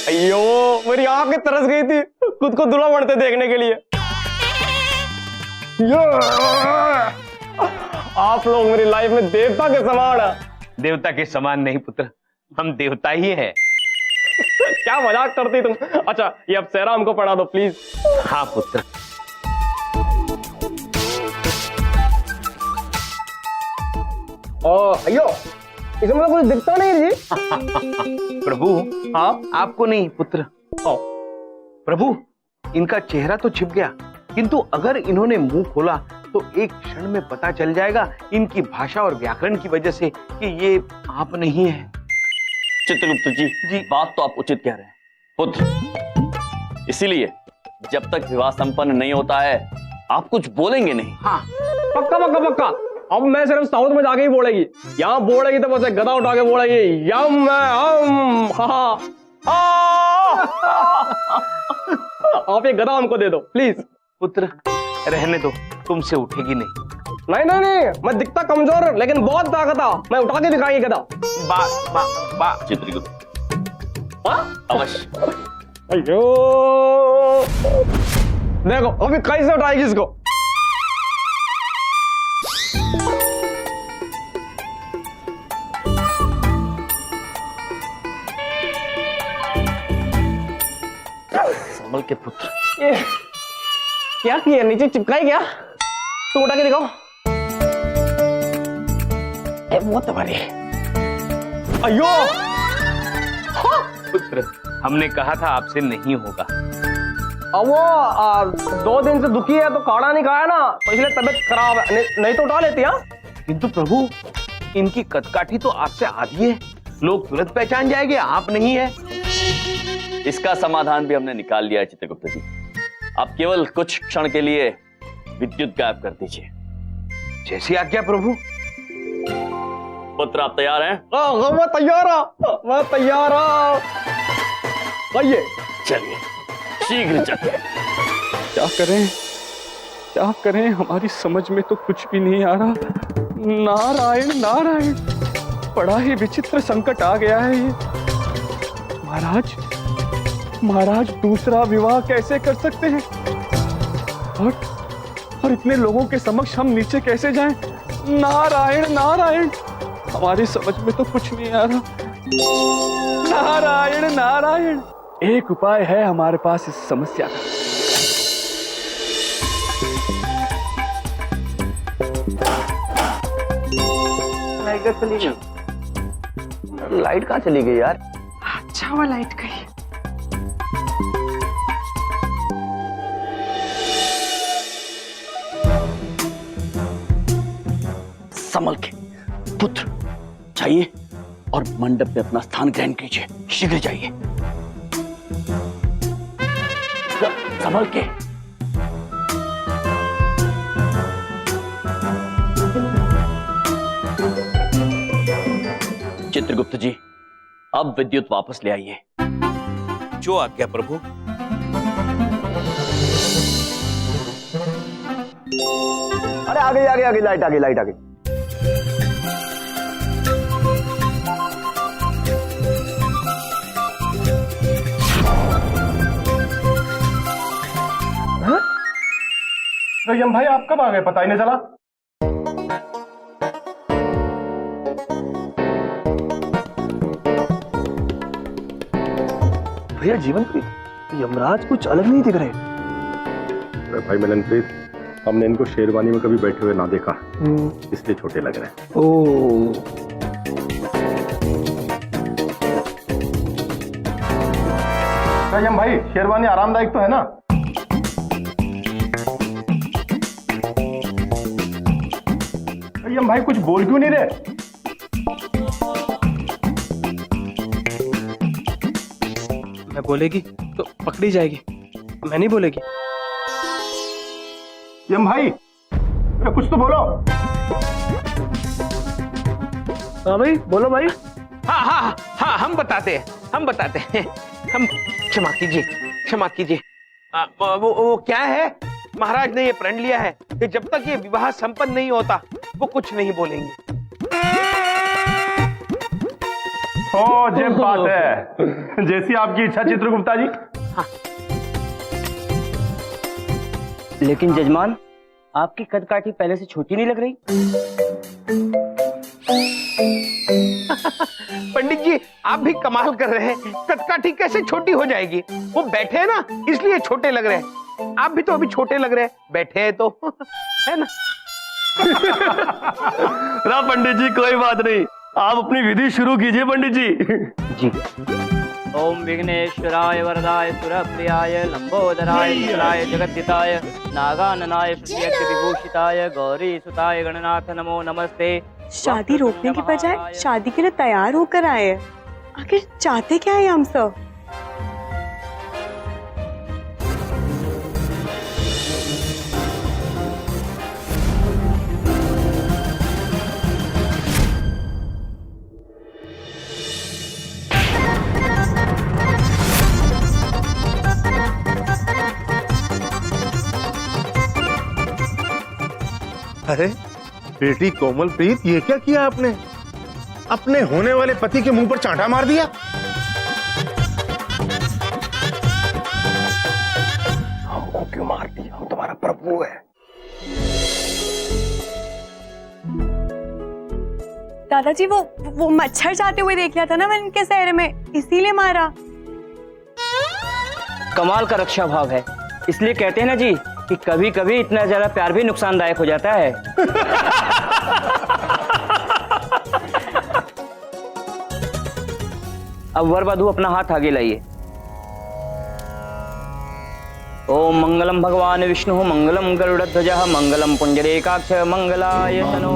अयो मेरी आंखें तरस गई थी खुद को दूल्हा बनते देखने के लिए। आप लोग मेरी लाइफ में देवता के समान है। देवता के समान नहीं पुत्र, हम देवता ही हैं। क्या मजाक करती तुम। अच्छा ये अब सेहरा हमको पढ़ा दो प्लीज। हाँ पुत्र। अयो इसमें तो कुछ दिखता नहीं जी। प्रभु हाँ आपको नहीं पुत्र। प्रभु इनका चेहरा तो छिप गया, किंतु अगर इन्होंने मुंह खोला तो एक क्षण में पता चल जाएगा इनकी भाषा और व्याकरण की वजह से कि ये आप नहीं है। चित्रगुप्त जी बात तो आप उचित कह रहे हैं पुत्र, इसीलिए जब तक विवाह संपन्न नहीं होता है आप कुछ बोलेंगे नहीं। हाँ पक्का पक्का पक्का। अब मैं सिर्फ साउथ में जाके ही बोलेगी, यहाँ बोलेगी तो बस गदा उठा के बोलेगी यम हम हा। आप ये गदा हमको दे दो प्लीज। पुत्र रहने दो, तुमसे उठेगी नहीं। नहीं नहीं नहीं, मैं दिखता कमजोर लेकिन बहुत ताकत है, मैं उठा के दिखाई गदा। बा बा बा चित्रगुप्त अवश्य। अयो देखो अभी कैसे उठाएगी इसको। संभल के पुत्र। ये क्या किया, नीचे चिपकाई क्या? तू उठा के दिखाओ। वो तुम्हारी। अयो पुत्र हमने कहा था आपसे नहीं होगा। अब वो 2 दिन से दुखी है तो काढ़ा नहीं खाया ना, तो इसलिए तबीयत खराब है, नहीं तो उठा लेती। हाँ किंतु प्रभु इनकी कदकाठी तो आपसे आधी है, लोग तुरंत पहचान जाएंगे आप नहीं है। इसका समाधान भी हमने निकाल लिया है चित्रगुप्त जी। आप केवल कुछ क्षण के लिए विद्युत गायब कर दीजिए। जैसी आज्ञा प्रभु। पुत्र आप तैयार हैं? मैं तैयार हूं, मैं तैयार हूं। आइए चलिए शीघ्र चलिए। क्या करें हमारी समझ में तो कुछ भी नहीं आ रहा। नारायण नारायण, बड़ा ही विचित्र संकट आ गया है ये। महाराज दूसरा विवाह कैसे कर सकते हैं? और इतने लोगों के समक्ष हम नीचे कैसे जाएं? नारायण नारायण, हमारी समझ में तो कुछ नहीं आ रहा। नारायण नारायण, एक उपाय है हमारे पास इस समस्या का। लाइट चली गई। लाइट कहाँ चली गई यार? अच्छा हुआ लाइट गई। संभल के पुत्र, जाइए और मंडप में अपना स्थान ग्रहण कीजिए। शीघ्र जाइए, संभल के। चित्रगुप्त जी अब विद्युत वापस ले आइए। जो आज्ञा प्रभु। अरे आ गई लाइट आ गई। यम भाई आप कब आ गए, पता ही नहीं चला। भैया जीवनप्रीत, यमराज कुछ अलग नहीं दिख रहे। अरे भाई मिलनप्रीत, हमने इनको शेरवानी में कभी बैठे हुए ना देखा, इसलिए छोटे लग रहे हैं। ओह यम भाई शेरवानी आरामदायक तो है ना? यम भाई कुछ बोल क्यों नहीं रहे? मैं बोलेगी तो पकड़ी जाएगी, मैं नहीं बोलेगी। यम भाई कुछ तो बोलो। हाँ भाई बोलो भाई। हाँ हम बताते हैं। हम क्षमा कीजिए। वो क्या है, महाराज ने ये प्रण लिया है कि जब तक ये विवाह संपन्न नहीं होता वो कुछ नहीं बोलेंगे। ओ जे बात है, जैसी आपकी इच्छा चित्रगुप्ता जी। लेकिन जजमान, आपकी कदकाठी पहले से छोटी नहीं लग रही? पंडित जी आप भी कमाल कर रहे हैं, कदकाठी कैसे छोटी हो जाएगी? वो बैठे हैं ना इसलिए छोटे लग रहे हैं। आप भी तो अभी छोटे लग रहे हैं, बैठे हैं तो है ना। ना पंडित जी कोई बात नहीं, आप अपनी विधि शुरू कीजिए पंडित जी। जी। ओम विघ्नेश्वराय वरदाय सुरप्रियाय लंबोदराय निखिलाय जगद्दिताय नागाननाय श्रुतियज्ञ विभूषिताय गौरी सुताय गणनाथ नमो नमस्ते। शादी रोकने के बजाय शादी के लिए तैयार होकर आए हैं। आखिर चाहते क्या है हम सब? अरे बेटी कोमलप्रीत, ये क्या किया आपने? अपने होने वाले पति के मुंह पर चांटा मार दिया। हमको क्यों मार दिया? हम तुम्हारा प्रभु है। दादाजी वो मच्छर जाते हुए देख लिया था ना मैंने इनके शहर में, इसीलिए मारा। कमाल का रक्षा भाव है, इसलिए कहते हैं ना जी कि कभी कभी इतना ज्यादा प्यार भी नुकसानदायक हो जाता है। अब वर वधू अपना हाथ आगे लाइए। ओम मंगलम भगवान विष्णु मंगलम गरुड़ध्वजः मंगलम पुंडरीकाक्ष मंगलाय तनो।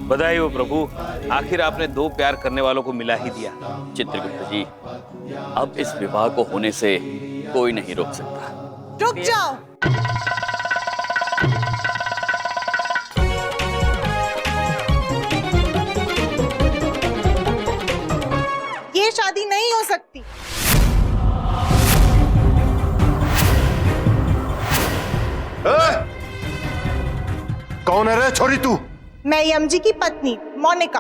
बधाई हो प्रभु, आखिर आपने दो प्यार करने वालों को मिला ही दिया। चित्रगुप्त जी, अब इस विवाह को होने से कोई नहीं रोक सकता। रुक जाओ। ये शादी नहीं हो सकती। कौन है रे छोरी तू? मैं यम जी की पत्नी मोनिका।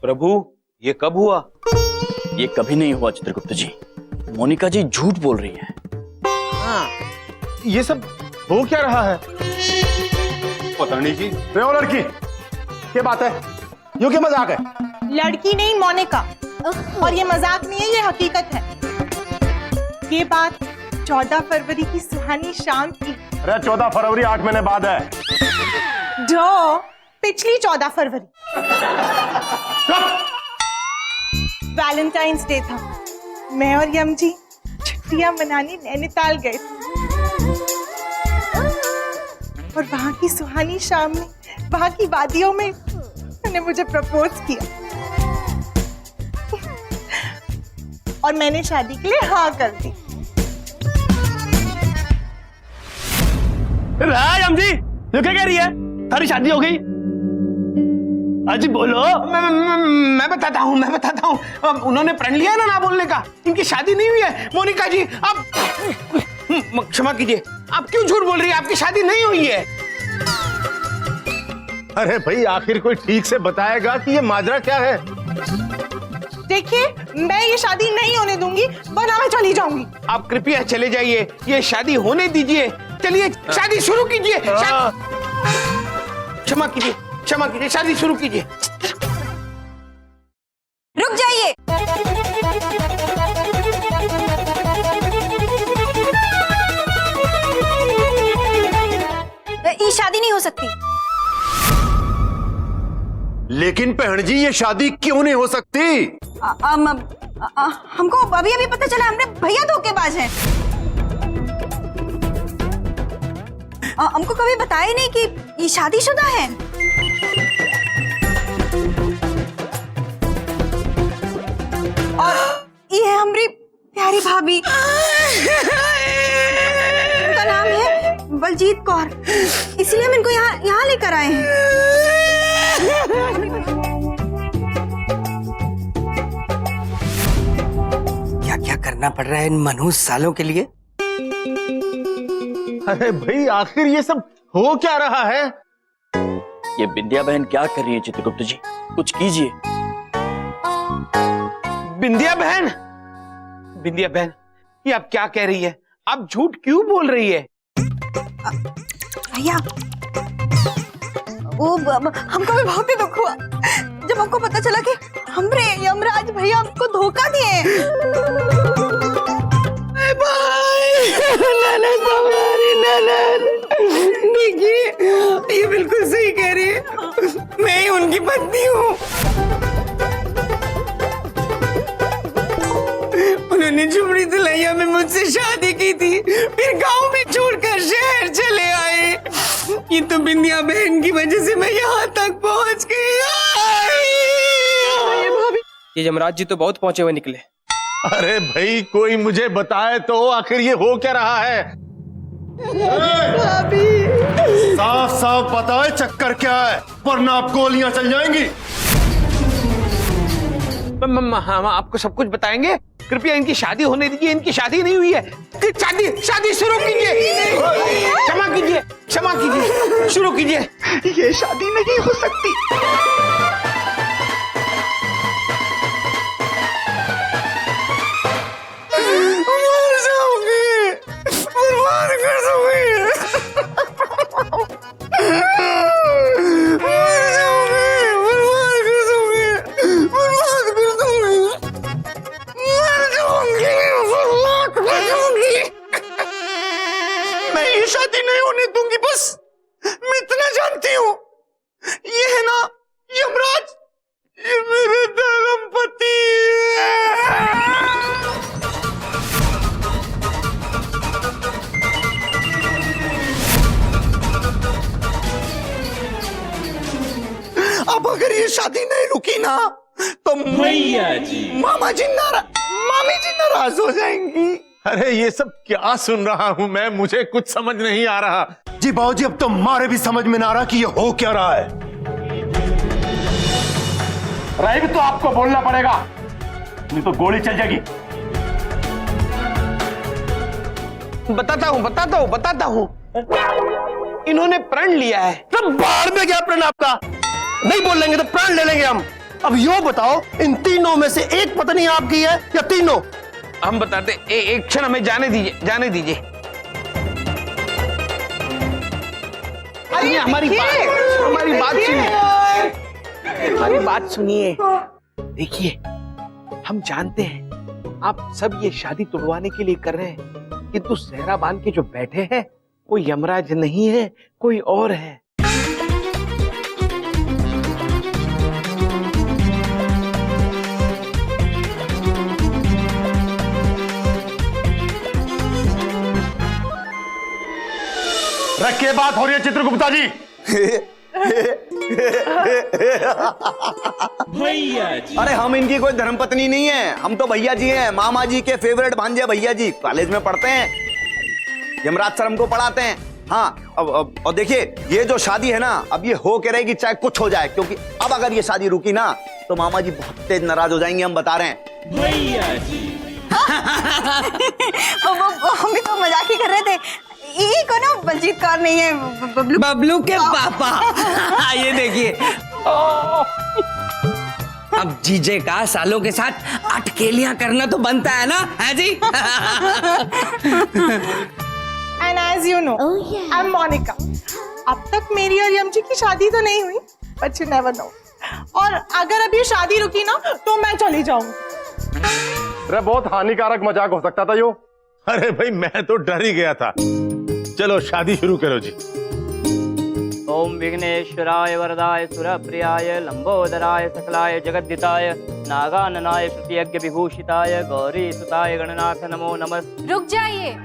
प्रभु ये कब हुआ? ये कभी नहीं हुआ चित्रगुप्त जी, मोनिका जी झूठ बोल रही हैं। ये सब हो क्या रहा है? पता नहीं जी। रे ओ लड़की, क्या बात है? यो क्या मजाक है? लड़की नहीं मोनिका, और ये मजाक नहीं है, ये हकीकत है। ये बात 14 फरवरी की सुहानी शाम की। अरे 14 फरवरी 8 महीने बाद है। जो पिछली 14 फरवरी वैलेंटाइंस डे था। मैं और यम जी छुट्टियां मनाने नैनीताल गए थे और वहां की सुहानी शाम में, वहां की वादियों में उसने मुझे प्रपोज किया और मैंने शादी के लिए हाँ कर दी। राम जी, ये क्या कह रही है? तारी शादी हो गई? अजी बोलो। मैं बताता हूँ। उन्होंने प्रण लिया ना बोलने का, इनकी शादी नहीं हुई है। मोनिका जी आप क्षमा कीजिए, आप क्यों झूठ बोल रही है? आपकी शादी नहीं हुई है। अरे भाई, आखिर कोई ठीक से बताएगा कि ये माजरा क्या है? देखिए, मैं ये शादी नहीं होने दूंगी, वरना मैं चली जाऊंगी। आप कृपया चले जाइए, ये शादी होने दीजिए। चलिए शादी शुरू कीजिए। क्षमा कीजिए, शादी शुरू कीजिए। रुक जाइए। ये शादी नहीं हो सकती। लेकिन बहन जी, ये शादी क्यों नहीं हो सकती? हमको अभी अभी पता चला, हमने भैया धोखेबाज हैं। हमको कभी बताया ही नहीं कि ये शादीशुदा है। और ये है हमारी प्यारी भाभी, उनका नाम है बलजीत कौर, इसलिए हम इनको यहाँ लेकर आए हैं। क्या क्या करना पड़ रहा है इन मनहूस सालों के लिए? अरे भाई आखिर ये सब हो क्या रहा है? ये विद्या बहन क्या कर रही है चित्रगुप्त जी? कुछ कीजिए। बिंदिया बहन, बिंदिया बहन, ये आप क्या कह रही है? आप झूठ क्यों बोल रही है? भैया, वो हमको भी बहुत ही दुख हुआ जब हमको पता चला कि हमरे यमराज भैया हमको धोखा दिए। देखिए, ये बिल्कुल सही कह रही है, मैं ही उनकी पत्नी हूँ। उन्होंने झुमरी तलैया में मुझसे शादी की थी, फिर गांव में छोड़कर शहर चले आए। ये तो बिंदिया बहन की वजह से मैं यहाँ तक पहुँच गई। ये यमराज जी तो बहुत पहुंचे हुए निकले। अरे भाई कोई मुझे बताए तो आखिर ये हो क्या रहा है? साफ साफ बताए चक्कर क्या है, वरना आप गोलियां चल जाएंगी। हम आपको सब कुछ बताएंगे। कृपया इनकी शादी होने दीजिए, इनकी शादी नहीं हुई है। शादी शुरू कीजिए, क्षमा कीजिए, क्षमा कीजिए, शुरू कीजिए। ये शादी नहीं हो सकती। मर जाऊंगी, बर्बाद कर दूंगी, मर जाऊंगी, बर्बाद कर दूंगी, बर्बाद कर दूंगी, मर जाऊंगी, बर्बाद कर दूंगी। मैं ये शादी नहीं होने दूंगी, बस मैं इतना जानती हूँ। ये है ना यमराज, ये मेरे धर्म पति है। अब अगर ये शादी नहीं रुकी ना तो भैया जी, मामी जी नाराज हो जाएंगी। अरे ये सब क्या सुन रहा हूं मैं, मुझे कुछ समझ नहीं आ रहा। जी बाबूजी, अब तो हमारे भी समझ में ना रहा कि ये हो क्या रहा है। राइब तो आपको बोलना पड़ेगा, नहीं तो गोली चल जाएगी। बताता हूँ। इन्होंने प्रण लिया है। तो बाहर में क्या प्रण आपका? नहीं बोल लेंगे तो प्राण ले लेंगे हम। अब यो बताओ, इन तीनों में से एक पत्नी आपकी है या तीनों? हम बताते, एक क्षण हमें जाने दीजिए। हमारी बात सुनिए। देखिए, हम जानते हैं आप सब ये शादी तोड़वाने के लिए कर रहे हैं, किंतु सेहरा बांध के जो बैठे हैं वो यमराज नहीं है, कोई और है। रखिए, बात हो रही है चित्रगुप्ता जी। अरे हम इनकी कोई धर्मपत्नी नहीं है, हम तो भैया जी हैं, मामा जी के फेवरेट भांजे भैया जी। कॉलेज में पढ़ते हैं, यमराज सर हमको पढ़ाते हैं। हाँ, अब और देखिए, ये जो शादी है ना, अब ये हो के रहेगी चाहे कुछ हो जाए, क्योंकि अब अगर ये शादी रुकी ना तो मामा जी बहुत तेज नाराज हो जाएंगे, हम बता रहे हैं। भैया जी हम भी तो मजाक ही कर रहे थे। ये कौन बलजीत कौर नहीं है, बबलू के पापा। ये देखिए, अब जीजे का सालों के साथ अटकेलियां करना तो बनता है ना, है जी? And as you know, I'm Monica. अब तक मेरी और यम जी की शादी तो नहीं हुई, but you never know. और अगर अभी शादी रुकी ना तो मैं चली जाऊंगी। अरे बहुत हानिकारक मजाक हो सकता था यो। अरे भाई मैं तो डर ही गया था। चलो शादी शुरू करो जी। ओम विघ्नेश्वराय वरदाय सुरप्रियाय लंबोदराय सकलाय जगद्दिताय नागाननाय श्रुतियज्ञ विभूषिताय गौरी सुताय गणनाथ नमो नमः। रुक जाइए।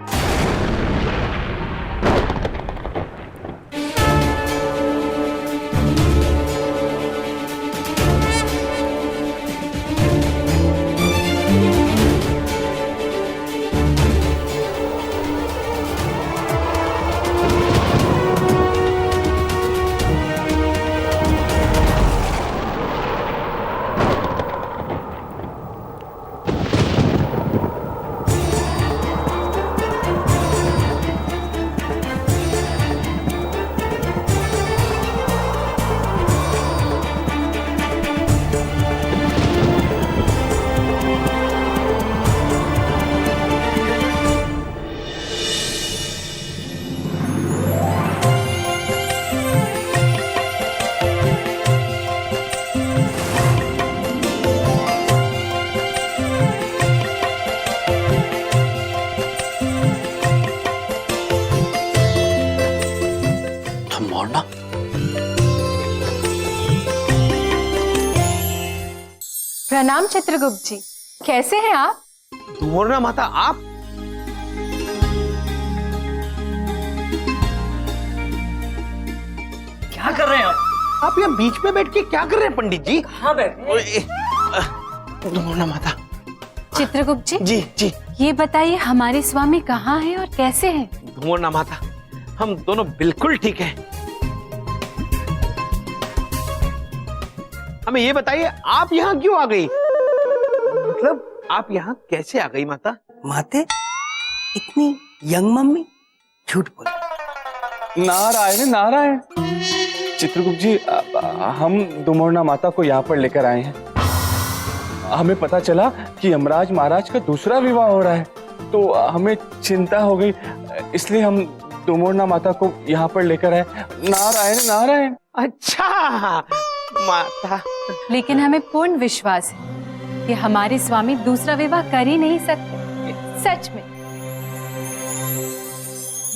प्रणाम चित्रगुप्त जी, कैसे हैं आप? धुमोरना माता आप? क्या कर रहे हैं आप यहाँ बीच में बैठ के क्या कर रहे हैं पंडित जी? कहाँ बैठे? धुमोरना माता। चित्रगुप्त जी, जी जी। ये बताइए हमारे स्वामी कहाँ हैं और कैसे हैं? धुमोरना माता, हम दोनों बिल्कुल ठीक हैं। हमें ये बताइए आप यहाँ क्यों आ गई? मतलब आप यहाँ कैसे आ गई माता? माते इतनी यंग मम्मी झूठ बोल। नारायण नारायण। चित्रगुप्त जी, हम दुमोरना माता को यहाँ पर लेकर आए हैं। हमें पता चला कि यमराज महाराज का दूसरा विवाह हो रहा है, तो हमें चिंता हो गई, इसलिए हम दुमोरना माता को यहाँ पर लेकर आए। नारायण नारायण। अच्छा माता। लेकिन हमें पूर्ण विश्वास है कि हमारे स्वामी दूसरा विवाह कर ही नहीं सकते, सच में।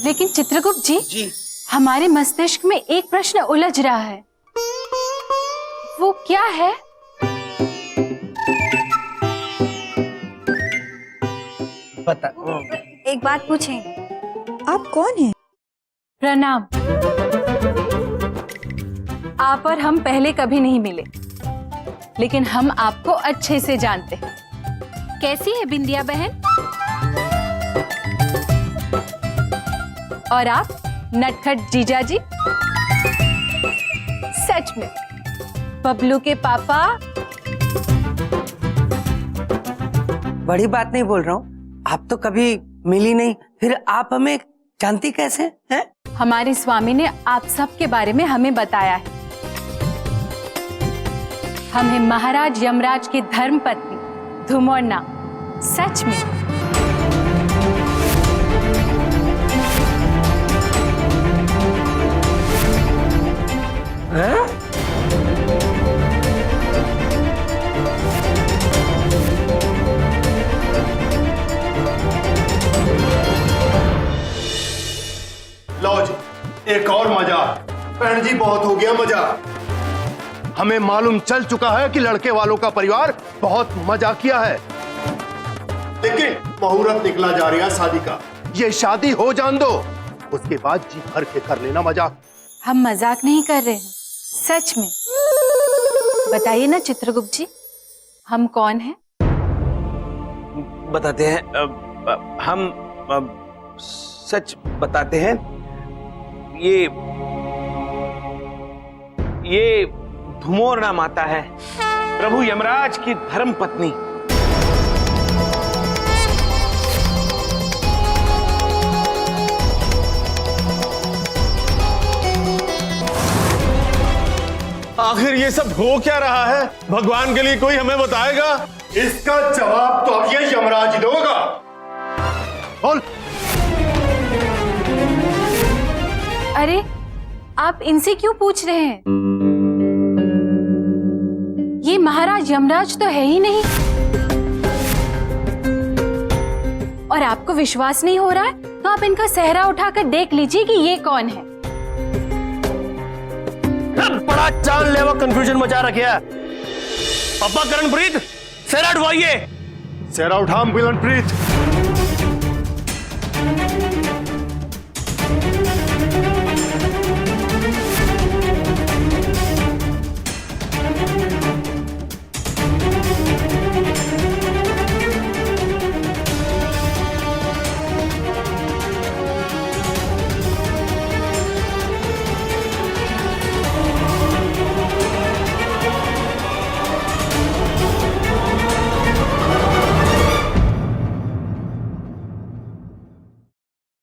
लेकिन चित्रगुप्त जी, हमारे मस्तिष्क में एक प्रश्न उलझ रहा है। वो क्या है? बता। एक बात पूछें, आप कौन हैं? प्रणाम। आप और हम पहले कभी नहीं मिले, लेकिन हम आपको अच्छे से जानते हैं। कैसी है बिंदिया बहन? और आप नटखट जीजा जी? सच में बबलू के पापा? बड़ी बात नहीं बोल रहा हूँ, आप तो कभी मिली नहीं, फिर आप हमें जानती कैसे हैं? हमारे स्वामी ने आप सब के बारे में हमें बताया है। हमें महाराज यमराज की धर्मपत्नी धुमोरना, सच में। लो जी, एक और मजाक। बहन जी, बहुत हो गया मजाक। हमें मालूम चल चुका है कि लड़के वालों का परिवार बहुत मजाकिया है, लेकिन मुहूर्त निकला जा रहा है शादी का। ये शादी हो जान दो, उसके बाद जी भर के कर लेना मजाक। हम मजाक नहीं कर रहे हैं, सच में। बताइए ना चित्रगुप्त जी, हम कौन हैं? बताते हैं। हम सच बताते हैं। ये धुमोरना माता है, प्रभु यमराज की धर्म पत्नी। आखिर ये सब हो क्या रहा है? भगवान के लिए कोई हमें बताएगा? इसका जवाब तो अब ये यमराज ही होगा। बोल। अरे आप इनसे क्यों पूछ रहे हैं? ये महाराज यमराज तो है ही नहीं। और आपको विश्वास नहीं हो रहा है तो आप इनका सेहरा उठाकर देख लीजिए कि ये कौन है। बड़ा जानलेवा कंफ्यूजन मचा रखा है। पापा करणप्रीत, सेहरा उठवाइए। सेहरा उठाम बिलनप्रीत।